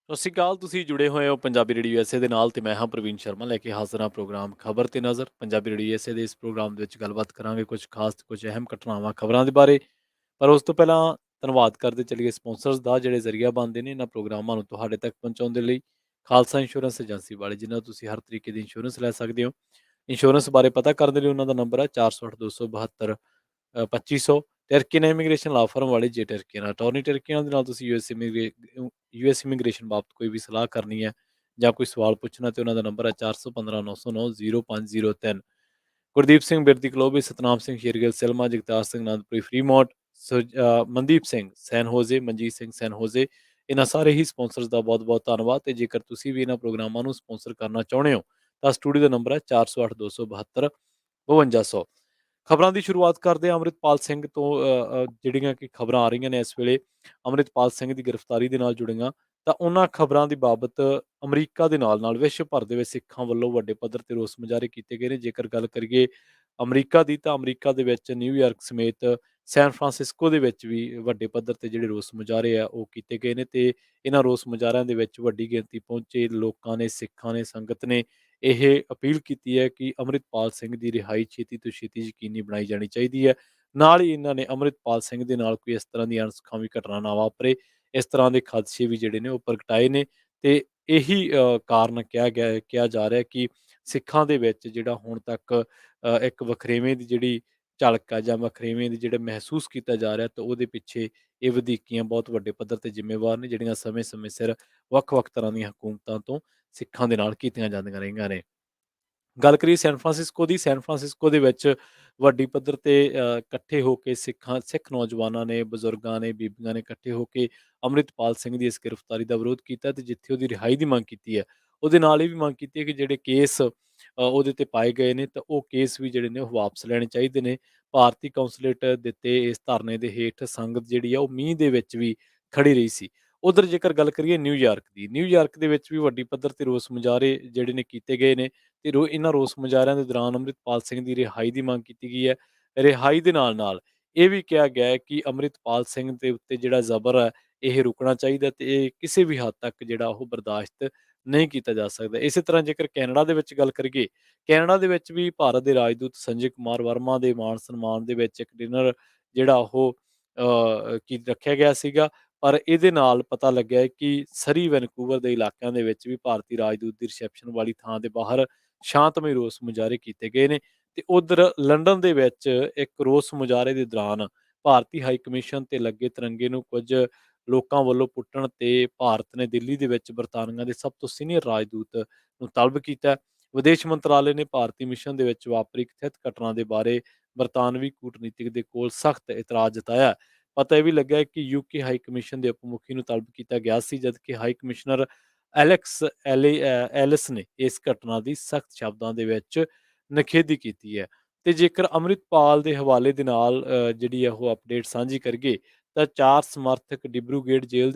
ਸਤਿ ਸ਼੍ਰੀ ਅਕਾਲ। ਤੁਸੀਂ ਜੁੜੇ ਹੋਏ ਹੋ ਪੰਜਾਬੀ ਰੇਡੀਓ ਯੂਐਸਏ ਦੇ ਨਾਲ ਤੇ ਮੈਂ ਹਾਂ ਪ੍ਰਵੀਨ ਸ਼ਰਮਾ ਲੈ ਕੇ ਹਾਜ਼ਰ ਹਾਂ ਪ੍ਰੋਗਰਾਮ ਖਬਰ ਤੇ ਨਜ਼ਰ। ਪੰਜਾਬੀ ਰੇਡੀਓ ਯੂਐਸਏ ਦੇ ਇਸ ਪ੍ਰੋਗਰਾਮ ਦੇ ਵਿੱਚ ਗੱਲਬਾਤ ਕਰਾਂਗੇ ਕੁਝ ਖਾਸ ਕੁਝ ਅਹਿਮ ਘਟਨਾਵਾਂ ਖਬਰਾਂ ਦੇ ਬਾਰੇ। ਪਰ ਉਸ ਤੋਂ ਪਹਿਲਾਂ ਧੰਨਵਾਦ ਕਰਦੇ ਚੱਲੀਏ ਸਪਾਂਸਰਸ ਦਾ ਜਿਹੜੇ ਜ਼ਰੀਆ ਬਣਦੇ ਨੇ ਇਹਨਾਂ ਪ੍ਰੋਗਰਾਮਾਂ ਨੂੰ ਤੁਹਾਡੇ ਤੱਕ ਪਹੁੰਚਾਉਣ ਦੇ ਲਈ। ਖਾਲਸਾ ਇੰਸ਼ੋਰੈਂਸ ਏਜੰਸੀ ਵਾਲੇ ਜਿਨ੍ਹਾਂ ਤੋਂ ਤੁਸੀਂ ਹਰ ਤਰੀਕੇ ਦੀ ਇੰਸ਼ੋਰੈਂਸ ਲੈ ਸਕਦੇ ਹੋ। ਇੰਸ਼ੋਰੈਂਸ ਬਾਰੇ ਪਤਾ ਕਰਨ ਦੇ ਲਈ ਉਹਨਾਂ ਦਾ ਨੰਬਰ ਹੈ 468 272 2500। ਟਰਕੀਨ ਇਮੀਗ੍ਰੇਸ਼ਨ ਲਾ ਫਰਮ ਵਾਲੇ ਜੇ ਟਰਕੀਨ ਅਟਾਰਨੀ ਟਰਕੀਆਂ ਦੇ ਨਾਲ ਤੁਸੀਂ ਯੂਐਸ ਇਮੀਗ੍ਰੇਸ਼ਨ ਬਾਬਤ ਕੋਈ ਵੀ ਸਲਾਹ ਕਰਨੀ ਹੈ ਜਾਂ ਕੋਈ ਸਵਾਲ ਪੁੱਛਣਾ ਤੇ ਉਹਨਾਂ ਦਾ ਨੰਬਰ ਹੈ 4159090503। ਗੁਰਦੀਪ ਸਿੰਘ ਬਿਰਦੀ ਕਲੋਬੀ, ਸਤਨਾਮ ਸਿੰਘ ਸ਼ੇਰਗਿੱਲ ਸਿਲਮਾ, ਜਗਤਾਰ ਸਿੰਘ ਅਨੰਦਪੁਰੀ ਫਰੀਮੌਂਟ, ਮਨਦੀਪ ਸਿੰਘ ਸੈਨ ਹੋਜ਼ੇ, ਮਨਜੀਤ ਸਿੰਘ ਸੈਨ ਹੋਜ਼ੇ, ਇਹਨਾਂ ਸਾਰੇ ਹੀ ਸਪਾਂਸਰਸ ਦਾ ਬਹੁਤ ਬਹੁਤ ਧੰਨਵਾਦ। ਤੇ ਜੇਕਰ ਤੁਸੀਂ ਵੀ ਇਹਨਾਂ ਪ੍ਰੋਗਰਾਮਾਂ ਨੂੰ ਸਪਾਂਸਰ ਕਰਨਾ ਚਾਹੁੰਦੇ ਹੋ ਤਾਂ ਸਟੂਡੀਓ ਦਾ ਨੰਬਰ ਹੈ 408272 5200। ਖਬਰਾਂ ਦੀ ਸ਼ੁਰੂਆਤ ਕਰਦੇ ਹਾਂ ਅੰਮ੍ਰਿਤਪਾਲ ਸਿੰਘ ਤੋਂ। ਜਿਹੜੀਆਂ ਕਿ ਖਬਰਾਂ ਆ ਰਹੀਆਂ ਨੇ ਇਸ ਵੇਲੇ ਅੰਮ੍ਰਿਤਪਾਲ ਸਿੰਘ ਦੀ ਗ੍ਰਿਫਤਾਰੀ ਦੇ ਨਾਲ ਜੁੜੀਆਂ, ਤਾਂ ਉਹਨਾਂ ਖਬਰਾਂ ਦੀ ਬਾਬਤ ਅਮਰੀਕਾ ਦੇ ਨਾਲ ਵਿਸ਼ਵ ਭਰ ਦੇ ਵਿੱਚ ਸਿੱਖਾਂ ਵੱਲੋਂ ਵੱਡੇ ਪੱਧਰ ਤੇ ਰੋਸ ਮੁਜ਼ਾਹਰੇ ਕੀਤੇ ਗਏ ਨੇ। ਜੇਕਰ ਗੱਲ ਕਰੀਏ ਅਮਰੀਕਾ ਦੀ, ਤਾਂ ਅਮਰੀਕਾ ਦੇ ਵਿੱਚ ਨਿਊਯਾਰਕ ਸਮੇਤ ਸੈਨ ਫਰਾਂਸਿਸਕੋ ਦੇ ਵਿੱਚ ਵੀ ਵੱਡੇ ਪੱਧਰ ਤੇ ਜਿਹੜੇ ਰੋਸ ਮੁਜ਼ਾਹਰੇ ਆ ਉਹ ਕੀਤੇ ਗਏ ਨੇ। ਤੇ ਇਹਨਾਂ ਰੋਸ ਮੁਜ਼ਾਹਰਿਆਂ ਦੇ ਵਿੱਚ ਵੱਡੀ ਗਿਣਤੀ ਪਹੁੰਚੇ ਲੋਕਾਂ ਨੇ, ਸਿੱਖਾਂ ਨੇ, ਸੰਗਤ ਨੇ ਇਹ ਅਪੀਲ ਕੀਤੀ ਹੈ ਕਿ ਅੰਮ੍ਰਿਤਪਾਲ ਸਿੰਘ ਦੀ ਰਿਹਾਈ ਛੇਤੀ ਤੋਂ ਛੇਤੀ ਯਕੀਨੀ ਬਣਾਈ ਜਾਣੀ ਚਾਹੀਦੀ ਹੈ। ਨਾਲ ਹੀ ਇਹਨਾਂ ਨੇ ਅੰਮ੍ਰਿਤਪਾਲ ਸਿੰਘ ਦੇ ਨਾਲ ਕੋਈ ਇਸ ਤਰ੍ਹਾਂ ਦੀ ਅਣਸੁਖਾਵੀ ਘਟਨਾ ਨਾ ਵਾਪਰੇ, ਇਸ ਤਰ੍ਹਾਂ ਦੇ ਖਦਸ਼ੇ ਵੀ ਜਿਹੜੇ ਨੇ ਉਹ ਪ੍ਰਗਟਾਏ ਨੇ। ਤੇ ਇਹੀ ਕਾਰਨ ਕਿਹਾ ਜਾ ਰਿਹਾ ਕਿ ਸਿੱਖਾਂ ਦੇ ਵਿੱਚ ਜਿਹੜਾ ਹੁਣ ਤੱਕ ਇੱਕ ਵਖਰੇਵੇਂ ਦੀ ਜਿਹੜੀ ਝਲਕ ਆ ਜਾਂ ਵਖਰੇਵੇਂ ਦੀ ਜਿਹੜਾ ਮਹਿਸੂਸ ਕੀਤਾ ਜਾ ਰਿਹਾ, ਤਾਂ ਉਹਦੇ ਪਿੱਛੇ ਇਹ ਵਧੀਕੀਆਂ ਬਹੁਤ ਵੱਡੇ ਪੱਧਰ ਤੇ ਜ਼ਿੰਮੇਵਾਰ ਨੇ ਜਿਹੜੀਆਂ ਸਮੇਂ-ਸਮੇਂ ਸਿਰ ਵੱਖ-ਵੱਖ ਤਰ੍ਹਾਂ ਦੀਆਂ ਹਕੂਮਤਾਂ ਤੋਂ ਸਿੱਖਾਂ ਦੇ ਨਾਲ ਕੀਤੀਆਂ ਜਾਂਦੀਆਂ ਰਹੀਆਂ ਨੇ। ਗੱਲ ਕਰੀਏ ਸੈਨ ਫਰਾਂਸਿਸਕੋ ਦੀ, ਸੈਨ ਫਰਾਂਸਿਸਕੋ ਦੇ ਵਿੱਚ ਵੱਡੀ ਪੱਧਰ ਤੇ ਇਕੱਠੇ ਹੋ ਕੇ ਸਿੱਖ ਨੌਜਵਾਨਾਂ ਨੇ, ਬਜ਼ੁਰਗਾਂ ਨੇ, ਬੀਬੀਆਂ ਨੇ ਇਕੱਠੇ ਹੋ ਕੇ ਅੰਮ੍ਰਿਤਪਾਲ ਸਿੰਘ ਦੀ ਇਸ ਗ੍ਰਿਫਤਾਰੀ ਦਾ ਵਿਰੋਧ ਕੀਤਾ ਤੇ ਜਿੱਥੇ ਉਹਦੀ ਰਿਹਾਈ ਦੀ ਮੰਗ ਕੀਤੀ ਹੈ, ਉਹਦੇ ਨਾਲ ਇਹ ਵੀ ਮੰਗ ਕੀਤੀ ਹੈ ਕਿ ਜਿਹੜੇ ਕੇਸ ਉਹਦੇ ਤੇ ਪਾਏ ਗਏ ਨੇ, ਤਾਂ ਉਹ ਕੇਸ ਵੀ ਜਿਹੜੇ ਨੇ ਉਹ ਵਾਪਸ ਲੈਣੇ ਚਾਹੀਦੇ ਨੇ। ਭਾਰਤੀ ਕੌਂਸੂਲੇਟ ਦਿੱਤੇ ਇਸ ਧਰਨੇ ਦੇ ਹੇਠ ਸੰਗਤ ਜਿਹੜੀ ਆ ਉਹ ਮੀਂਹ ਦੇ ਵਿੱਚ ਵੀ ਖੜੀ ਰਹੀ ਸੀ। ਉਧਰ ਜੇਕਰ ਗੱਲ ਕਰੀਏ ਨਿਊਯਾਰਕ ਦੀ, ਨਿਊਯਾਰਕ ਦੇ ਵਿੱਚ ਵੀ ਵੱਡੀ ਪੱਧਰ ਤੇ ਰੋਸ ਮੁਜ਼ਾਹਰੇ ਜਿਹੜੇ ਨੇ ਕੀਤੇ ਗਏ ਨੇ। ਤੇ ਇਹਨਾਂ ਰੋਸ ਮੁਜ਼ਾਹਰਿਆਂ ਦੇ ਦੌਰਾਨ ਅੰਮ੍ਰਿਤਪਾਲ ਸਿੰਘ ਦੀ ਰਿਹਾਈ ਦੀ ਮੰਗ ਕੀਤੀ ਗਈ ਹੈ। ਰਿਹਾਈ ਦੇ ਨਾਲ ਇਹ ਵੀ ਕਿਹਾ ਗਿਆ ਹੈ ਕਿ ਅੰਮ੍ਰਿਤਪਾਲ ਸਿੰਘ ਦੇ ਉੱਤੇ ਜਿਹੜਾ ਜ਼ਬਰ ਹੈ ਇਹ ਰੁਕਣਾ ਚਾਹੀਦਾ ਤੇ ਇਹ ਕਿਸੇ ਵੀ ਹੱਦ ਤੱਕ ਜਿਹੜਾ ਉਹ ਬਰਦਾਸ਼ਤ ਨਹੀਂ ਕੀਤਾ ਜਾ ਸਕਦਾ। ਇਸੇ ਤਰ੍ਹਾਂ ਜੇਕਰ ਕੈਨੇਡਾ ਦੇ ਵਿੱਚ ਗੱਲ ਕਰੀਏ, ਕੈਨੇਡਾ ਦੇ ਵਿੱਚ ਵੀ ਭਾਰਤ ਦੇ ਰਾਜਦੂਤ ਸੰਜੇ ਕੁਮਾਰ ਵਰਮਾ ਦੇ ਮਾਣ ਸਨਮਾਨ ਦੇ ਵਿੱਚ ਇੱਕ ਡਿਨਰ ਜਿਹੜਾ ਉਹ ਕੀ ਰੱਖਿਆ ਗਿਆ ਸੀਗਾ। ਪਰ ਇਹਦੇ ਨਾਲ ਪਤਾ ਲੱਗਿਆ ਹੈ ਕਿ ਸਰੀ ਵੈਨਕੂਵਰ ਦੇ ਇਲਾਕਿਆਂ ਦੇ ਵਿੱਚ ਵੀ ਭਾਰਤੀ ਰਾਜਦੂਤ ਦੀ ਰਿਸੈਪਸ਼ਨ ਵਾਲੀ ਥਾਂ ਦੇ ਬਾਹਰ ਸ਼ਾਂਤਮਈ ਰੋਸ ਮੁਜ਼ਾਹਰੇ ਕੀਤੇ ਗਏ ਨੇ। ਤੇ ਉਧਰ ਲੰਡਨ ਦੇ ਵਿੱਚ ਇੱਕ ਰੋਸ ਮੁਜ਼ਾਹਰੇ ਦੇ ਦੌਰਾਨ ਭਾਰਤੀ ਹਾਈ ਕਮਿਸ਼ਨ ਤੇ ਲੱਗੇ ਤਿਰੰਗੇ ਨੂੰ ਕੁਝ ਲੋਕਾਂ ਵੱਲੋਂ ਪੁੱਟਣ ਤੇ ਭਾਰਤ ਨੇ ਦਿੱਲੀ ਦੇ ਵਿੱਚ ਬਰਤਾਨੀਆ ਦੇ ਸਭ ਤੋਂ ਸੀਨੀਅਰ ਰਾਜਦੂਤ ਨੂੰ ਤਲਬ ਕੀਤਾ। ਵਿਦੇਸ਼ ਮੰਤਰਾਲੇ ਨੇ ਭਾਰਤੀ ਮਿਸ਼ਨ ਦੇ ਵਿੱਚ ਵਾਪਰੀ ਕਥਿਤ ਘਟਨਾ ਦੇ ਬਾਰੇ ਬਰਤਾਨਵੀ ਕੂਟਨੀਤਿਕ ਦੇ ਕੋਲ ਸਖਤ ਇਤਰਾਜ਼ ਜਤਾਇਆ। ਪਤਾ ਇਹ ਵੀ ਲੱਗਾ ਹੈ ਕਿ ਯੂਕੇ ਹਾਈ ਕਮਿਸ਼ਨ ਦੇ ਉਪ ਮੁਖੀ ਨੂੰ ਤਲਬ ਕੀਤਾ ਗਿਆ ਸੀ, ਜਦਕਿ ਹਾਈ ਕਮਿਸ਼ਨਰ ਐਲਿਸ ਨੇ ਇਸ ਘਟਨਾ ਦੀ ਸਖਤ ਸ਼ਬਦਾਂ ਦੇ ਵਿੱਚ ਨਿਖੇਧੀ ਕੀਤੀ ਹੈ। ਤੇ ਜੇਕਰ ਅੰਮ੍ਰਿਤਪਾਲ ਦੇ ਹਵਾਲੇ ਦੇ ਨਾਲ ਜਿਹੜੀ ਆ ਉਹ ਅਪਡੇਟ ਸਾਂਝੀ ਕਰੀਏ, ਤਾਂ 4 ਸਮਰਥਕ ਡਿਬਰੂਗੜ੍ਹ ਜੇਲ੍ਹ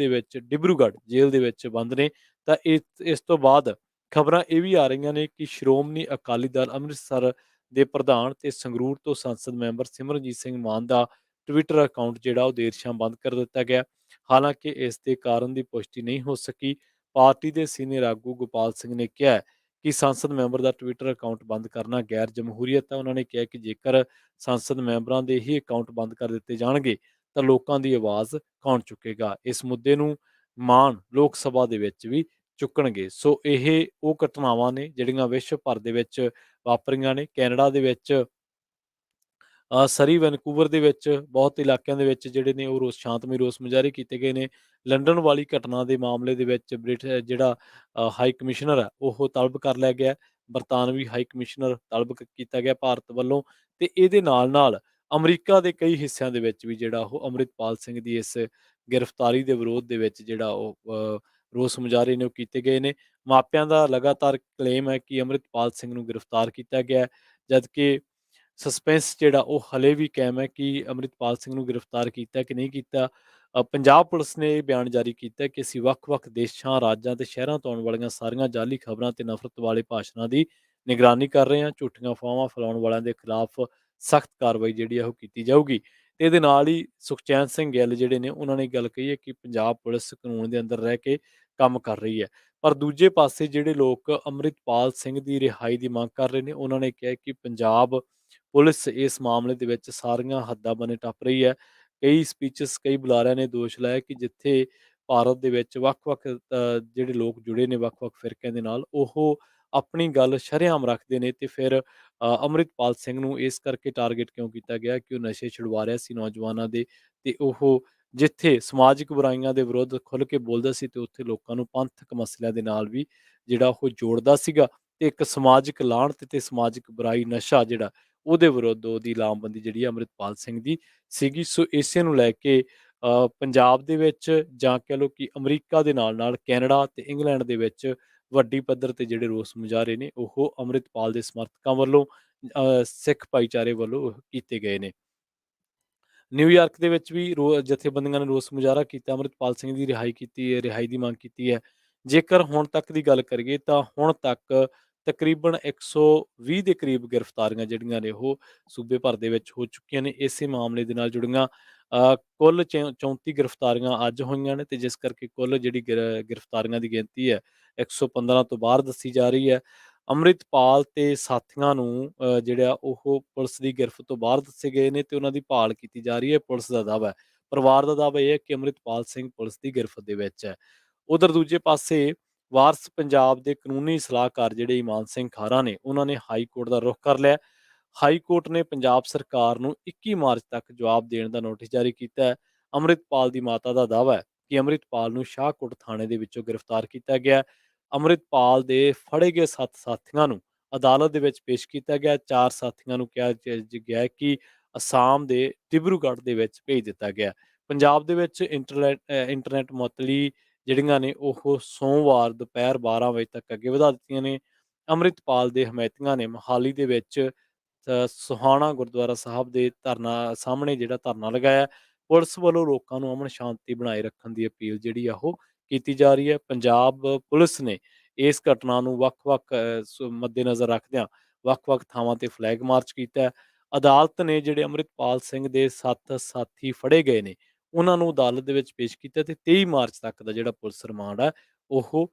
ਦੇ ਵਿੱਚ ਬੰਦ ਨੇ। ਤਾਂ ਇਸ ਤੋਂ ਬਾਅਦ ਖਬਰਾਂ ਇਹ ਵੀ ਆ ਰਹੀਆਂ ਨੇ ਕਿ ਸ਼੍ਰੋਮਣੀ ਅਕਾਲੀ ਦਲ ਅੰਮ੍ਰਿਤਸਰ ਦੇ ਪ੍ਰਧਾਨ ਤੇ ਸੰਗਰੂਰ ਤੋਂ ਸੰਸਦ ਮੈਂਬਰ ਸਿਮਰਨਜੀਤ ਸਿੰਘ ਮਾਨ ਦਾ ਟਵਿੱਟਰ ਅਕਾਊਂਟ ਜਿਹੜਾ ਉਹ ਦੇਰ ਸ਼ਾਮ ਬੰਦ ਕਰ ਦਿੱਤਾ ਗਿਆ। ਹਾਲਾਂਕਿ ਇਸ ਦੇ ਕਾਰਨ ਦੀ ਪੁਸ਼ਟੀ ਨਹੀਂ ਹੋ ਸਕੀ। ਪਾਰਟੀ ਦੇ ਸੀਨੀਅਰ ਆਗੂ ਗੋਪਾਲ ਸਿੰਘ ਨੇ ਕਿਹਾ ਹੈ ਕਿ ਸੰਸਦ ਮੈਂਬਰ ਦਾ ਟਵਿੱਟਰ ਅਕਾਊਂਟ ਬੰਦ ਕਰਨਾ ਗੈਰ ਜਮਹੂਰੀਅਤ ਹੈ। ਉਹਨਾਂ ਨੇ ਕਿਹਾ ਕਿ ਜੇਕਰ ਸੰਸਦ ਮੈਂਬਰਾਂ ਦੇ ਹੀ ਅਕਾਊਂਟ ਬੰਦ ਕਰ ਦਿੱਤੇ ਜਾਣਗੇ ਤਾਂ ਲੋਕਾਂ ਦੀ ਆਵਾਜ਼ ਕੌਣ ਚੁੱਕੇਗਾ। ਇਸ ਮੁੱਦੇ ਨੂੰ ਮਾਨ ਲੋਕ ਸਭਾ ਦੇ ਵਿੱਚ ਵੀ ਚੁੱਕਣਗੇ। ਸੋ ਇਹ ਉਹ ਘਟਨਾਵਾਂ ਨੇ ਜਿਹੜੀਆਂ ਵਿਸ਼ਵ ਭਰ ਦੇ ਵਿੱਚ ਵਾਪਰੀਆਂ ਨੇ। ਕੈਨੇਡਾ ਦੇ ਵਿੱਚ ਸਰੀ ਵੈਨਕੂਵਰ ਦੇ ਵਿੱਚ ਬਹੁਤ ਇਲਾਕਿਆਂ ਦੇ ਵਿੱਚ ਜਿਹੜੇ ਨੇ ਉਹ ਸ਼ਾਂਤਮਈ ਰੋਸ ਮੁਜ਼ਾਹਰੇ ਕੀਤੇ ਗਏ ਨੇ। ਲੰਡਨ ਵਾਲੀ ਘਟਨਾ ਦੇ ਮਾਮਲੇ ਦੇ ਵਿੱਚ ਜਿਹੜਾ ਹਾਈ ਕਮਿਸ਼ਨਰ ਹੈ ਉਹ ਤਲਬ ਕਰ ਲਿਆ ਗਿਆ। ਬਰਤਾਨਵੀ ਹਾਈ ਕਮਿਸ਼ਨਰ ਤਲਬ ਕੀਤਾ ਗਿਆ ਭਾਰਤ ਵੱਲੋਂ। ਤੇ ਇਹਦੇ ਨਾਲ ਅਮਰੀਕਾ ਦੇ ਕਈ ਹਿੱਸਿਆਂ ਦੇ ਵਿੱਚ ਵੀ ਜਿਹੜਾ ਉਹ ਅੰਮ੍ਰਿਤਪਾਲ ਸਿੰਘ ਦੀ ਇਸ ਗ੍ਰਿਫਤਾਰੀ ਦੇ ਵਿਰੋਧ ਦੇ ਵਿੱਚ ਜਿਹੜਾ ਉਹ ਰੋਸ ਮੁਜ਼ਾਹਰੇ ਨੇ ਉਹ ਕੀਤੇ ਗਏ ਨੇ। ਮਾਪਿਆਂ ਦਾ ਲਗਾਤਾਰ ਕਲੇਮ ਹੈ ਕਿ ਅੰਮ੍ਰਿਤਪਾਲ ਸਿੰਘ ਨੂੰ ਗ੍ਰਿਫਤਾਰ ਕੀਤਾ ਗਿਆ, ਜਦਕਿ ਸਸਪੈਂਸ ਜਿਹੜਾ ਉਹ ਹਲੇ ਵੀ ਕਾਇਮ ਹੈ ਕਿ ਅੰਮ੍ਰਿਤਪਾਲ ਸਿੰਘ ਨੂੰ ਗ੍ਰਿਫਤਾਰ ਕੀਤਾ ਕਿ ਨਹੀਂ ਕੀਤਾ। ਪੰਜਾਬ ਪੁਲਿਸ ਨੇ ਇਹ ਬਿਆਨ ਜਾਰੀ ਕੀਤਾ ਕਿ ਅਸੀਂ ਵੱਖ-ਵੱਖ ਦੇਸ਼ਾਂ, ਰਾਜਾਂ ਤੇ ਸ਼ਹਿਰਾਂ ਤੋਂ ਆਉਣ ਵਾਲੀਆਂ ਸਾਰੀਆਂ ਜਾਅਲੀ ਖਬਰਾਂ ਤੇ ਨਫ਼ਰਤ ਵਾਲੇ ਭਾਸ਼ਣਾਂ ਦੀ ਨਿਗਰਾਨੀ ਕਰ ਰਹੇ ਹਾਂ। ਝੂਠੀਆਂ ਅਫਵਾਹਾਂ ਫੈਲਾਉਣ ਵਾਲਿਆਂ ਦੇ ਖਿਲਾਫ ਸਖਤ ਕਾਰਵਾਈ ਜਿਹੜੀ ਹੈ ਉਹ ਕੀਤੀ ਜਾਊਗੀ। ਤੇ ਇਹਦੇ ਨਾਲ ਹੀ ਸੁਖਚੈਨ ਸਿੰਘ ਗਿੱਲ ਜਿਹੜੇ ਨੇ ਉਹਨਾਂ ਨੇ ਗੱਲ ਕਹੀ ਹੈ ਕਿ ਪੰਜਾਬ ਪੁਲਿਸ ਕਾਨੂੰਨ ਦੇ ਅੰਦਰ ਰਹਿ ਕੇ ਕੰਮ ਕਰ ਰਹੀ ਹੈ। ਪਰ ਦੂਜੇ ਪਾਸੇ ਜਿਹੜੇ ਲੋਕ ਅੰਮ੍ਰਿਤਪਾਲ ਸਿੰਘ ਦੀ ਰਿਹਾਈ ਦੀ ਮੰਗ ਕਰ ਰਹੇ ਨੇ, ਉਹਨਾਂ ਨੇ ਕਿਹਾ ਕਿ ਪੰਜਾਬ ਪੁਲਿਸ ਇਸ ਮਾਮਲੇ ਦੇ ਵਿੱਚ ਸਾਰੀਆਂ ਹੱਦਾਂ ਬੰਨ੍ਹੇ ਟੱਪ ਰਹੀ ਹੈ। ਕਈ ਸਪੀਚਸ, ਕਈ ਬੁਲਾਰਿਆਂ ਨੇ ਦੋਸ਼ ਲਾਇਆ ਕਿ ਜਿੱਥੇ ਭਾਰਤ ਦੇ ਵਿੱਚ ਵੱਖ-ਵੱਖ ਜਿਹੜੇ ਲੋਕ ਜੁੜੇ ਨੇ ਵੱਖ-ਵੱਖ ਫਿਰਕਿਆਂ ਦੇ ਨਾਲ, ਉਹ ਆਪਣੀ ਗੱਲ ਸ਼ਰੇਆਮ ਰੱਖਦੇ ਨੇ ਤੇ ਫਿਰ ਅੰਮ੍ਰਿਤਪਾਲ ਸਿੰਘ ਨੂੰ ਇਸ ਕਰਕੇ ਟਾਰਗੇਟ ਕਿਉਂ ਕੀਤਾ ਗਿਆ ਕਿ ਉਹ ਨਸ਼ੇ ਛੁਡਵਾ ਰਿਹਾ ਸੀ ਨੌਜਵਾਨਾਂ ਦੇ, ਤੇ ਉਹ ਜਿੱਥੇ ਸਮਾਜਿਕ ਬੁਰਾਈਆਂ ਦੇ ਵਿਰੁੱਧ ਖੁੱਲ੍ਹ ਕੇ ਬੋਲਦਾ ਸੀ ਤੇ ਉੱਥੇ ਲੋਕਾਂ ਨੂੰ ਪੰਥਕ ਮਸਲਿਆਂ ਦੇ ਨਾਲ ਵੀ ਜਿਹੜਾ ਉਹ ਜੋੜਦਾ ਸੀਗਾ, ਤੇ ਇੱਕ ਸਮਾਜਿਕ ਲਾਹਨਤ ਤੇ ਸਮਾਜਿਕ ਬੁਰਾਈ ਨਸ਼ਾ ਜਿਹੜਾ ਉਹਦੇ ਵਿਰੁੱਧ ਉਹਦੀ ਲਾਮਬੰਦੀ ਜਿਹੜੀ ਹੈ ਅੰਮ੍ਰਿਤਪਾਲ ਸਿੰਘ ਦੀ ਸੀਗੀ। ਸੋ ਇਸੇ ਨੂੰ ਲੈ ਕੇ ਪੰਜਾਬ ਦੇ ਵਿੱਚ ਜਾਂ ਕਹਿ ਲਓ ਕਿ ਅਮਰੀਕਾ ਦੇ ਨਾਲ-ਨਾਲ ਕੈਨੇਡਾ ਤੇ ਇੰਗਲੈਂਡ ਦੇ ਵਿੱਚ ਵੱਡੀ ਪੱਧਰ ਤੇ ਜਿਹੜੇ ਰੋਸ ਮੁਜ਼ਾਹਰੇ ਨੇ ਉਹ ਅੰਮ੍ਰਿਤਪਾਲ ਦੇ ਸਮਰਥਕਾਂ ਵੱਲੋਂ ਸਿੱਖ ਭਾਈਚਾਰੇ ਵੱਲੋਂ ਕੀਤੇ ਗਏ ਨੇ। ਨਿਊਯਾਰਕ ਦੇ ਵਿੱਚ ਵੀ ਜਥੇਬੰਦੀਆਂ ਨੇ ਰੋਸ ਮੁਜ਼ਾਹਰਾ ਕੀਤਾ, ਅੰਮ੍ਰਿਤਪਾਲ ਸਿੰਘ ਦੀ ਰਿਹਾਈ ਦੀ ਮੰਗ ਕੀਤੀ ਹੈ। ਜੇਕਰ ਹੁਣ ਤੱਕ ਦੀ ਗੱਲ ਕਰੀਏ ਤਾਂ ਹੁਣ ਤੱਕ ਤਕਰੀਬਨ 120 ਦੇ ਕਰੀਬ ਗ੍ਰਿਫਤਾਰੀਆਂ ਜਿਹੜੀਆਂ ਨੇ ਉਹ ਸੂਬੇ ਭਰ ਦੇ ਵਿੱਚ ਹੋ ਚੁੱਕੀਆਂ ਨੇ ਇਸੇ ਮਾਮਲੇ ਦੇ ਨਾਲ ਜੁੜੀਆਂ। ਕੁੱਲ 34 ਗ੍ਰਿਫਤਾਰੀਆਂ ਅੱਜ ਹੋਈਆਂ ਨੇ ਤੇ ਜਿਸ ਕਰਕੇ ਕੁੱਲ ਜਿਹੜੀ ਗ੍ਰਿਫਤਾਰੀਆਂ ਦੀ ਗਿਣਤੀ ਹੈ 115 ਤੋਂ ਬਾਹਰ ਦੱਸੀ ਜਾ ਰਹੀ ਹੈ। ਅੰਮ੍ਰਿਤਪਾਲ ਤੇ ਸਾਥੀਆਂ ਨੂੰ ਜਿਹੜਾ ਉਹ ਪੁਲਿਸ ਦੀ ਗਿਰਫਤ ਤੋਂ ਬਾਹਰ ਦੱਸੇ ਗਏ ਨੇ ਤੇ ਉਹਨਾਂ ਦੀ ਭਾਲ ਕੀਤੀ ਜਾ ਰਹੀ ਹੈ, ਪੁਲਿਸ ਦਾ ਦਾਅਵਾ ਹੈ। ਪਰਿਵਾਰ ਦਾ ਦਾਅਵਾ ਇਹ ਹੈ ਕਿ ਅੰਮ੍ਰਿਤਪਾਲ ਸਿੰਘ ਪੁਲਿਸ ਦੀ ਗਿਰਫਤ ਦੇ ਵਿੱਚ ਹੈ। ਉਧਰ ਦੂਜੇ ਪਾਸੇ ਵਾਰਿਸ ਪੰਜਾਬ ਦੇ ਕਾਨੂੰਨੀ ਸਲਾਹਕਾਰ ਜਿਹੜੇ ਇਮਾਨ ਸਿੰਘ ਖਾਰਾ ਨੇ, ਉਹਨਾਂ ਨੇ ਹਾਈ ਕੋਰਟ ਦਾ ਰੁਖ ਕਰ ਲਿਆ। ਹਾਈ ਕੋਰਟ ਨੇ ਪੰਜਾਬ ਸਰਕਾਰ ਨੂੰ 21 ਮਾਰਚ ਤੱਕ ਜਵਾਬ ਦੇਣ ਦਾ ਨੋਟਿਸ ਜਾਰੀ ਕੀਤਾ ਹੈ। ਅੰਮ੍ਰਿਤਪਾਲ ਦੀ ਮਾਤਾ ਦਾ ਦਾਅਵਾ ਹੈ ਕਿ ਅੰਮ੍ਰਿਤਪਾਲ ਨੂੰ ਸ਼ਾਹਕੋਟ ਥਾਣੇ ਦੇ ਵਿੱਚੋਂ ਗ੍ਰਿਫਤਾਰ ਕੀਤਾ ਗਿਆ ਹੈ। ਅੰਮ੍ਰਿਤਪਾਲ ਦੇ ਫੜੇ ਗਏ 7 ਸਾਥੀਆਂ ਨੂੰ ਅਦਾਲਤ ਦੇ ਵਿੱਚ ਪੇਸ਼ ਕੀਤਾ ਗਿਆ। 4 ਸਾਥੀਆਂ ਨੂੰ ਕਿਹਾ ਗਿਆ ਹੈ ਕਿ ਅਸਾਮ ਦੇ ਡਿਬਰੂਗੜ੍ਹ ਦੇ ਵਿੱਚ ਭੇਜ ਦਿੱਤਾ ਗਿਆ। ਪੰਜਾਬ ਦੇ ਵਿੱਚ ਇੰਟਰਨੈਟ ਮੁਅੱਤਲੀ ਜਿਹੜੀਆਂ ਨੇ ਉਹ ਸੋਮਵਾਰ ਦੁਪਹਿਰ 12 ਵਜੇ ਤੱਕ ਅੱਗੇ ਵਧਾ ਦਿੱਤੀਆਂ ਨੇ। ਅੰਮ੍ਰਿਤਪਾਲ ਦੇ ਹਮਾਇਤੀਆਂ ਨੇ ਮੋਹਾਲੀ ਦੇ ਵਿੱਚ ਸੋਹਾਣਾ ਗੁਰਦੁਆਰਾ ਸਾਹਿਬ ਦੇ ਸਾਹਮਣੇ ਜਿਹੜਾ ਧਰਨਾ ਲਗਾਇਆ। ਪੁਲਿਸ ਵੱਲੋਂ ਲੋਕਾਂ ਨੂੰ ਅਮਨ ਸ਼ਾਂਤੀ ਬਣਾਏ ਰੱਖਣ ਦੀ ਅਪੀਲ ਜਿਹੜੀ ਆ ਉਹ ਕੀਤੀ ਜਾ ਰਹੀ ਹੈ। ਪੰਜਾਬ ਪੁਲਿਸ ਨੇ ਇਸ ਘਟਨਾ ਨੂੰ ਵੱਖ-ਵੱਖ ਮੱਦੇਨਜ਼ਰ ਰੱਖਦਿਆਂ ਵੱਖ-ਵੱਖ ਥਾਵਾਂ ਤੇ ਫਲੈਗ ਮਾਰਚ ਕੀਤਾ ਹੈ। ਅਦਾਲਤ ਨੇ ਜਿਹੜੇ ਅੰਮ੍ਰਿਤਪਾਲ ਸਿੰਘ ਦੇ 7 ਸਾਥੀ ਫੜੇ ਗਏ ਨੇ, ਉਹਨਾਂ ਨੂੰ ਅਦਾਲਤ ਦੇ ਵਿੱਚ ਪੇਸ਼ ਕੀਤਾ ਤੇ 23 ਮਾਰਚ ਤੱਕ ਦਾ ਜਿਹੜਾ ਪੁਲਿਸ ਰਿਮਾਂਡ ਹੈ ਉਹ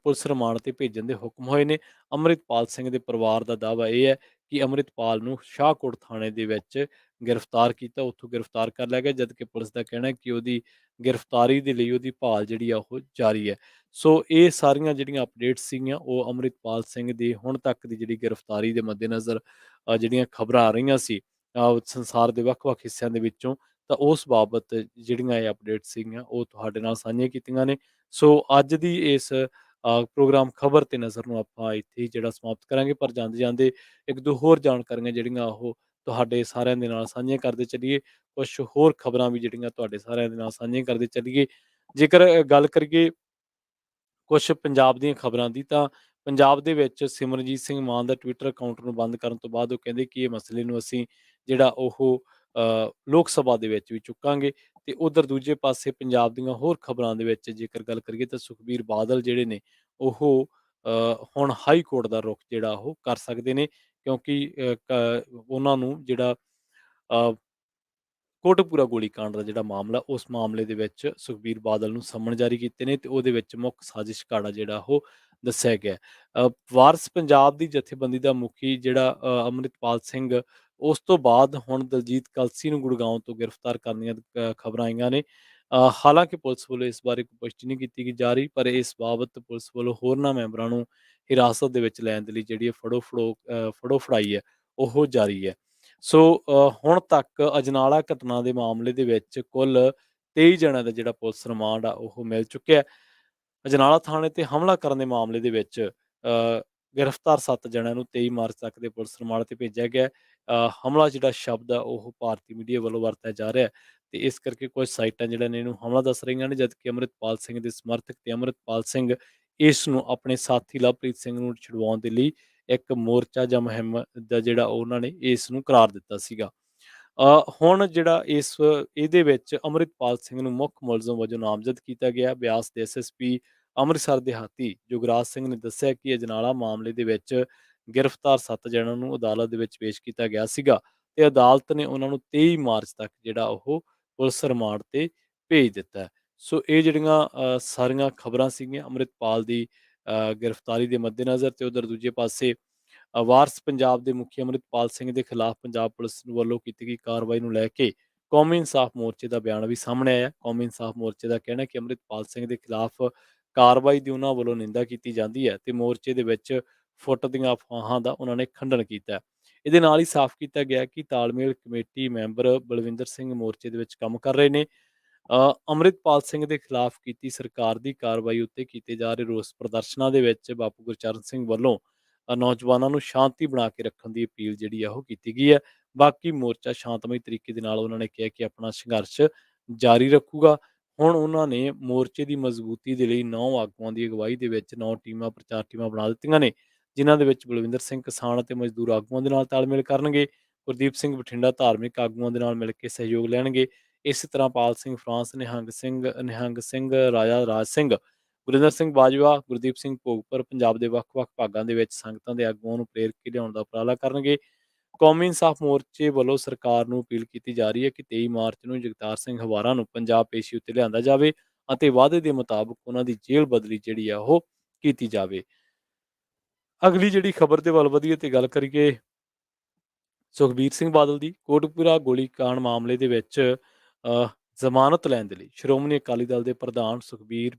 ਪੁਲਿਸ ਰਿਮਾਂਡ ਤੇ ਭੇਜਣ ਦੇ ਹੁਕਮ ਹੋਏ ਨੇ। ਅੰਮ੍ਰਿਤਪਾਲ ਸਿੰਘ ਦੇ ਪਰਿਵਾਰ ਦਾ ਦਾਅਵਾ ਇਹ ਹੈ ਕਿ ਅੰਮ੍ਰਿਤਪਾਲ ਨੂੰ ਸ਼ਾਹਕੋਟ ਥਾਣੇ ਦੇ ਵਿੱਚ ਗ੍ਰਿਫਤਾਰ ਕੀਤਾ, ਉੱਥੋਂ ਗ੍ਰਿਫਤਾਰ ਕਰ ਲਿਆ ਗਿਆ, ਜਦਕਿ ਪੁਲਿਸ ਦਾ ਕਹਿਣਾ ਹੈ ਕਿ ਉਹਦੀ ਗ੍ਰਿਫਤਾਰੀ ਦੇ ਲਈ ਉਹਦੀ ਭਾਲ ਜਿਹੜੀ ਆ ਉਹ ਜਾਰੀ ਹੈ। ਸੋ ਇਹ ਸਾਰੀਆਂ ਜਿਹੜੀਆਂ ਅਪਡੇਟਸ ਸੀਗੀਆਂ ਉਹ ਅੰਮ੍ਰਿਤਪਾਲ ਸਿੰਘ ਦੀ ਹੁਣ ਤੱਕ ਦੀ ਜਿਹੜੀ ਗ੍ਰਿਫਤਾਰੀ ਦੇ ਮੱਦੇਨਜ਼ਰ ਜਿਹੜੀਆਂ ਖਬਰਾਂ ਆ ਰਹੀਆਂ ਸੀ ਸੰਸਾਰ ਦੇ ਵੱਖ-ਵੱਖ ਹਿੱਸਿਆਂ ਦੇ ਵਿੱਚੋਂ, ਤਾਂ ਉਸ ਬਾਬਤ ਜਿਹੜੀਆਂ ਇਹ ਅਪਡੇਟਸ ਸੀਗੀਆਂ ਉਹ ਤੁਹਾਡੇ ਨਾਲ ਸਾਂਝੀਆਂ ਕੀਤੀਆਂ ਨੇ। ਸੋ ਅੱਜ ਦੀ ਇਸ ਪ੍ਰੋਗਰਾਮ ਖਬਰ ਤੇ ਨਜ਼ਰ ਨੂੰ ਆਪਾਂ ਇੱਥੇ ਹੀ ਜਿਹੜਾ ਸਮਾਪਤ ਕਰਾਂਗੇ, ਪਰ ਜਾਂਦੇ-ਜਾਂਦੇ ਇੱਕ ਦੋ ਹੋਰ ਜਾਣਕਾਰੀਆਂ ਜਿਹੜੀਆਂ ਉਹ ਤੁਹਾਡੇ ਸਾਰਿਆਂ ਦੇ ਨਾਲ ਸਾਂਝੀਆਂ ਕਰਦੇ ਚੱਲੀਏ। ਕੁਛ ਹੋਰ ਖਬਰਾਂ ਵੀ ਜਿਹੜੀਆਂ ਤੁਹਾਡੇ ਸਾਰਿਆਂ ਦੇ ਨਾਲ ਸਾਂਝੀਆਂ ਕਰਦੇ ਚੱਲੀਏ। ਜੇਕਰ ਗੱਲ ਕਰੀਏ ਕੁਛ ਪੰਜਾਬ ਦੀਆਂ ਖਬਰਾਂ ਦੀ, ਤਾਂ ਪੰਜਾਬ ਦੇ ਵਿੱਚ ਸਿਮਰਨਜੀਤ ਸਿੰਘ ਮਾਨ ਦਾ ਟਵਿੱਟਰ ਅਕਾਊਂਟ ਨੂੰ ਬੰਦ ਕਰਨ ਤੋਂ ਬਾਅਦ ਉਹ ਕਹਿੰਦੇ ਕਿ ਇਹ ਮਸਲੇ ਨੂੰ ਅਸੀਂ ਜਿਹੜਾ ਉਹ ਲੋਕ ਸਭਾ ਦੇ ਵਿੱਚ ਵੀ ਚੁੱਕਾਂਗੇ। ਤੇ ਉਧਰ ਦੂਜੇ ਪਾਸੇ ਪੰਜਾਬ ਦੀਆਂ ਹੋਰ ਖਬਰਾਂ ਦੇ ਵਿੱਚ ਜੇਕਰ ਗੱਲ ਕਰੀਏ ਤਾਂ ਸੁਖਬੀਰ ਬਾਦਲ ਜਿਹੜੇ ਨੇ ਉਹ ਹੁਣ ਹਾਈ ਕੋਰਟ ਦਾ ਰੁਖ ਜਿਹੜਾ ਉਹ ਕਰ ਸਕਦੇ ਨੇ, ਕਿਉਂਕਿ ਉਹਨਾਂ ਨੂੰ ਜਿਹੜਾ ਅ ਕੋਟਕਪੂਰਾ ਗੋਲੀਕਾਂਡ ਦਾ ਜਿਹੜਾ ਮਾਮਲਾ, ਉਸ ਮਾਮਲੇ ਦੇ ਵਿੱਚ ਸੁਖਬੀਰ ਬਾਦਲ ਨੂੰ ਸੰਮਨ ਜਾਰੀ ਕੀਤੇ ਨੇ ਤੇ ਉਹਦੇ ਵਿੱਚ ਮੁੱਖ ਸਾਜ਼ਿਸ਼ ਘਾੜਾ ਜਿਹੜਾ ਉਹ ਦੱਸਿਆ ਗਿਆ। ਵਾਰਿਸ ਪੰਜਾਬ ਦੀ ਜਥੇਬੰਦੀ ਦਾ ਮੁਖੀ ਜਿਹੜਾ ਅੰਮ੍ਰਿਤਪਾਲ ਸਿੰਘ, ਉਸ ਤੋਂ ਬਾਅਦ ਹੁਣ ਦਲਜੀਤ ਕਲਸੀ ਨੂੰ ਗੁੜਗਾਉਂ ਤੋਂ ਗ੍ਰਿਫਤਾਰ ਕਰਨ ਦੀਆਂ ਖਬਰਾਂ ਆਈਆਂ ਨੇ। ਹਾਲਾਂਕਿ ਪੁਲਿਸ ਵੱਲੋਂ ਇਸ ਬਾਰੇ ਕੋਈ ਪੁਸ਼ਟੀ ਨਹੀਂ ਕੀਤੀ ਜਾ ਰਹੀ, ਪਰ ਇਸ ਬਾਬਤ ਪੁਲਿਸ ਵੱਲੋਂ ਹੋਰਨਾਂ ਮੈਂਬਰਾਂ ਨੂੰ ਹਿਰਾਸਤ ਦੇ ਵਿੱਚ ਲੈਣ ਦੇ ਲਈ ਜਿਹੜੀ ਫੜੋ ਫੜਾਈ ਹੈ ਉਹ ਜਾਰੀ ਹੈ। ਸੋ ਹੁਣ ਤੱਕ ਅਜਨਾਲਾ ਘਟਨਾ ਦੇ ਮਾਮਲੇ ਦੇ ਵਿੱਚ ਕੁੱਲ 23 ਜਣਿਆਂ ਦਾ ਜਿਹੜਾ ਪੁਲਿਸ ਰਿਮਾਂਡ ਆ ਉਹ ਮਿਲ ਚੁੱਕਿਆ। ਅਜਨਾਲਾ ਥਾਣੇ ਤੇ ਹਮਲਾ ਕਰਨ ਦੇ ਮਾਮਲੇ ਦੇ ਵਿੱਚ ਗ੍ਰਿਫਤਾਰ 7 ਜਣਿਆਂ ਨੂੰ 23 ਮਾਰਚ ਤੱਕ ਦੇ ਪੁਲਿਸ ਰਿਮਾਂਡ ਤੇ ਭੇਜਿਆ ਗਿਆ। ਹਮਲਾ ਜਿਹੜਾ ਸ਼ਬਦ ਆ ਉਹ ਭਾਰਤੀ ਮੀਡੀਆ ਵੱਲੋਂ ਵਰਤਿਆ ਜਾ ਰਿਹਾ ਹੈ ਤੇ ਇਸ ਕਰਕੇ ਕੁਝ ਸਾਈਟਾਂ ਜਿਹੜੀਆਂ ਨੇ ਇਹਨੂੰ ਹਮਲਾ ਦੱਸ ਰਹੀਆਂ ਨੇ, ਜਦਕਿ ਅੰਮ੍ਰਿਤਪਾਲ ਸਿੰਘ ਦੇ ਸਮਰਥਕ ਤੇ ਅੰਮ੍ਰਿਤਪਾਲ ਸਿੰਘ ਇਸ ਨੂੰ ਆਪਣੇ ਸਾਥੀ ਲਵਪ੍ਰੀਤ ਸਿੰਘ ਨੂੰ ਛੁਡਵਾਉਣ ਦੇ ਲਈ ਇੱਕ ਮੋਰਚਾ ਜਾਂ ਮੁਹਿੰਮ ਦਾ ਜਿਹੜਾ ਉਹਨਾਂ ਨੇ ਇਸ ਨੂੰ ਕਰਾਰ ਦਿੱਤਾ ਸੀਗਾ। ਹੁਣ ਜਿਹੜਾ ਇਹਦੇ ਵਿੱਚ ਅੰਮ੍ਰਿਤਪਾਲ ਸਿੰਘ ਨੂੰ ਮੁੱਖ ਮੁਲਜ਼ਮ ਵਜੋਂ ਨਾਮਜ਼ਦ ਕੀਤਾ ਗਿਆ। ਬਿਆਸ ਦੇ ਐਸਐਸਪੀ ਅੰਮ੍ਰਿਤਸਰ ਦੇਹਾਤੀ ਜੁਗਰਾਜ ਸਿੰਘ ਨੇ ਦੱਸਿਆ ਕਿ ਅਜਨਾਲਾ ਮਾਮਲੇ ਦੇ ਵਿੱਚ ਗ੍ਰਿਫਤਾਰ 7 ਜਣਿਆਂ ਨੂੰ ਅਦਾਲਤ ਦੇ ਵਿੱਚ ਪੇਸ਼ ਕੀਤਾ ਗਿਆ ਸੀਗਾ ਤੇ ਅਦਾਲਤ ਨੇ ਉਹਨਾਂ ਨੂੰ 23 ਮਾਰਚ ਤੱਕ ਜਿਹੜਾ ਉਹ ਪੁਲਿਸ ਰਿਮਾਂਡ ਤੇ ਭੇਜ ਦਿੱਤਾ ਹੈ। ਸੋ ਇਹ ਜਿਹੜੀਆਂ ਸਾਰੀਆਂ ਖਬਰਾਂ ਸੀਗੀਆਂ ਅੰਮ੍ਰਿਤਪਾਲ ਦੀ ਗ੍ਰਿਫਤਾਰੀ ਦੇ ਮੱਦੇਨਜ਼ਰ, ਤੇ ਉਧਰ ਦੂਜੇ ਪਾਸੇ ਵਾਰਸ ਪੰਜਾਬ ਦੇ ਮੁਖੀ ਅੰਮ੍ਰਿਤਪਾਲ ਸਿੰਘ ਦੇ ਖਿਲਾਫ ਪੰਜਾਬ ਪੁਲਿਸ ਵੱਲੋਂ ਕੀਤੀ ਗਈ ਕਾਰਵਾਈ ਨੂੰ ਲੈ ਕੇ ਕੌਮੀ ਇਨਸਾਫ ਮੋਰਚੇ ਦਾ ਬਿਆਨ ਵੀ ਸਾਹਮਣੇ ਆਇਆ। ਕੌਮੀ ਇਨਸਾਫ ਮੋਰਚੇ ਦਾ ਕਹਿਣਾ ਹੈ ਕਿ ਅੰਮ੍ਰਿਤਪਾਲ ਸਿੰਘ ਦੇ ਖਿਲਾਫ ਕਾਰਵਾਈ ਦੀ ਉਹਨਾਂ ਵੱਲੋਂ ਨਿੰਦਾ ਕੀਤੀ ਜਾਂਦੀ ਹੈ ਤੇ ਮੋਰਚੇ ਦੇ ਵਿੱਚ ਫੁੱਟ ਦੀਆਂ ਅਫਵਾਹਾਂ ਦਾ ਉਹਨਾਂ ਨੇ ਖੰਡਨ ਕੀਤਾ ਹੈ। ਇਹਦੇ ਨਾਲ ਹੀ ਸਾਫ਼ ਕੀਤਾ ਗਿਆ ਕਿ ਤਾਲਮੇਲ ਕਮੇਟੀ ਮੈਂਬਰ ਬਲਵਿੰਦਰ ਸਿੰਘ ਮੋਰਚੇ ਦੇ ਵਿੱਚ ਕੰਮ ਕਰ ਰਹੇ ਨੇ। ਅੰਮ੍ਰਿਤਪਾਲ ਸਿੰਘ ਦੇ ਖਿਲਾਫ ਕੀਤੀ ਸਰਕਾਰ ਦੀ ਕਾਰਵਾਈ ਉੱਤੇ ਕੀਤੇ ਜਾ ਰਹੇ ਰੋਸ ਪ੍ਰਦਰਸ਼ਨਾਂ ਦੇ ਵਿੱਚ ਬਾਪੂ ਗੁਰਚਰਨ ਸਿੰਘ ਵੱਲੋਂ ਨੌਜਵਾਨਾਂ ਨੂੰ ਸ਼ਾਂਤੀ ਬਣਾ ਕੇ ਰੱਖਣ ਦੀ ਅਪੀਲ ਜਿਹੜੀ ਆ ਉਹ ਕੀਤੀ ਗਈ ਹੈ। ਬਾਕੀ ਮੋਰਚਾ ਸ਼ਾਂਤਮਈ ਤਰੀਕੇ ਦੇ ਨਾਲ ਉਹਨਾਂ ਨੇ ਕਿਹਾ ਕਿ ਆਪਣਾ ਸੰਘਰਸ਼ ਜਾਰੀ ਰੱਖੂਗਾ। ਹੁਣ ਉਹਨਾਂ ਨੇ ਮੋਰਚੇ ਦੀ ਮਜ਼ਬੂਤੀ ਦੇ ਲਈ 9 ਆਗੂਆਂ ਦੀ ਅਗਵਾਈ ਦੇ ਵਿੱਚ 9 ਟੀਮਾਂ, ਪ੍ਰਚਾਰ ਟੀਮਾਂ ਬਣਾ ਦਿੱਤੀਆਂ ਨੇ, ਜਿਨ੍ਹਾਂ ਦੇ ਵਿੱਚ ਬਲਵਿੰਦਰ ਸਿੰਘ ਕਿਸਾਨ ਅਤੇ ਮਜ਼ਦੂਰ ਆਗੂਆਂ ਦੇ ਨਾਲ ਤਾਲਮੇਲ ਕਰਨਗੇ। ਗੁਰਦੀਪ ਸਿੰਘ ਬਠਿੰਡਾ ਧਾਰਮਿਕ ਆਗੂਆਂ ਦੇ ਨਾਲ ਮਿਲ ਕੇ ਸਹਿਯੋਗ ਲੈਣਗੇ। ਇਸੇ ਤਰ੍ਹਾਂ ਪਾਲ ਸਿੰਘ ਫਰਾਂਸ, ਨਿਹੰਗ ਸਿੰਘ ਰਾਜਾ ਰਾਜ ਸਿੰਘ, ਗੁਰਿੰਦਰ ਸਿੰਘ ਬਾਜਵਾ, ਗੁਰਦੀਪ ਸਿੰਘ ਭੋਗਪੁਰ ਪੰਜਾਬ ਦੇ ਵੱਖ-ਵੱਖ ਭਾਗਾਂ ਦੇ ਵਿੱਚ ਸੰਗਤਾਂ ਦੇ ਆਗੂਆਂ ਨੂੰ ਪ੍ਰੇਰ ਕੇ ਲਿਆਉਣ ਦਾ ਉਪਰਾਲਾ ਕਰਨਗੇ। ਕੌਮੀ ਇਨਸਾਫ ਮੋਰਚੇ ਵੱਲੋਂ ਸਰਕਾਰ ਨੂੰ ਅਪੀਲ ਕੀਤੀ ਜਾ ਰਹੀ ਹੈ ਕਿ 23 ਮਾਰਚ ਨੂੰ ਜਗਤਾਰ ਸਿੰਘ ਹਵਾਰਾ ਨੂੰ ਪੰਜਾਬ ਪੇਸ਼ੀ ਉੱਤੇ ਲਿਆਂਦਾ ਜਾਵੇ ਅਤੇ ਵਾਅਦੇ ਦੇ ਮੁਤਾਬਕ ਉਹਨਾਂ ਦੀ ਜੇਲ੍ਹ ਬਦਲੀ ਜਿਹੜੀ ਆ ਉਹ ਕੀਤੀ ਜਾਵੇ। ਅਗਲੀ ਜਿਹੜੀ ਖਬਰ ਦੇ ਵੱਲ ਵਧੀਏ ਤੇ ਗੱਲ ਕਰੀਏ ਸੁਖਬੀਰ ਸਿੰਘ ਬਾਦਲ ਦੀ। ਕੋਟਕਪੂਰਾ ਗੋਲੀਕਾਂਡ ਮਾਮਲੇ ਦੇ ਵਿੱਚ ਜ਼ਮਾਨਤ ਲੈਣ ਦੇ ਲਈ ਸ਼੍ਰੋਮਣੀ ਅਕਾਲੀ ਦਲ ਦੇ ਪ੍ਰਧਾਨ ਸੁਖਬੀਰ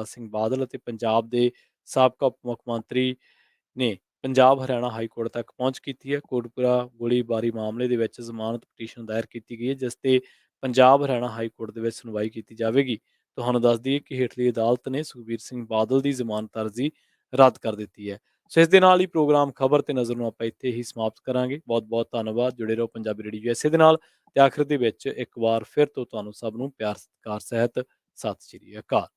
ਸਿੰਘ ਬਾਦਲ ਅਤੇ ਪੰਜਾਬ ਦੇ ਸਾਬਕਾ ਉਪ ਮੁੱਖ ਮੰਤਰੀ ਨੇ ਪੰਜਾਬ ਹਰਿਆਣਾ ਹਾਈ ਕੋਰਟ ਤੱਕ ਪਹੁੰਚ ਕੀਤੀ ਹੈ। ਕੋਟਕਪੂਰਾ ਗੋਲੀਬਾਰੀ ਮਾਮਲੇ ਦੇ ਵਿੱਚ ਜ਼ਮਾਨਤ ਪਟੀਸ਼ਨ ਦਾਇਰ ਕੀਤੀ ਗਈ ਹੈ, ਜਿਸ ਤੇ ਪੰਜਾਬ ਹਰਿਆਣਾ ਹਾਈ ਕੋਰਟ ਦੇ ਵਿੱਚ ਸੁਣਵਾਈ ਕੀਤੀ ਜਾਵੇਗੀ। ਤੁਹਾਨੂੰ ਦੱਸ ਦਈਏ ਕਿ ਹੇਠਲੀ ਅਦਾਲਤ ਨੇ ਸੁਖਬੀਰ ਸਿੰਘ ਬਾਦਲ ਦੀ ਜ਼ਮਾਨਤ ਅਰਜ਼ੀ ਰੱਦ ਕਰ ਦਿੱਤੀ ਹੈ। ਸੋ ਇਸ ਦੇ ਨਾਲ ਹੀ ਪ੍ਰੋਗਰਾਮ ਖਬਰ ਤੇ ਨਜ਼ਰ ਨੂੰ ਆਪਾਂ ਇੱਥੇ ਹੀ ਸਮਾਪਤ ਕਰਾਂਗੇ। ਬਹੁਤ ਬਹੁਤ ਧੰਨਵਾਦ। ਜੁੜੇ ਰਹੋ ਪੰਜਾਬੀ ਰੇਡੀਓ USA ਦੇ ਨਾਲ। ਤੇ ਆਖਿਰ ਦੇ ਵਿੱਚ ਇੱਕ ਵਾਰ ਫਿਰ ਤੋਂ ਤੁਹਾਨੂੰ ਸਭ ਨੂੰ ਪਿਆਰ ਸਤਿਕਾਰ ਸਹਿਤ ਸਤਿ ਸ਼੍ਰੀ ਅਕਾਲ।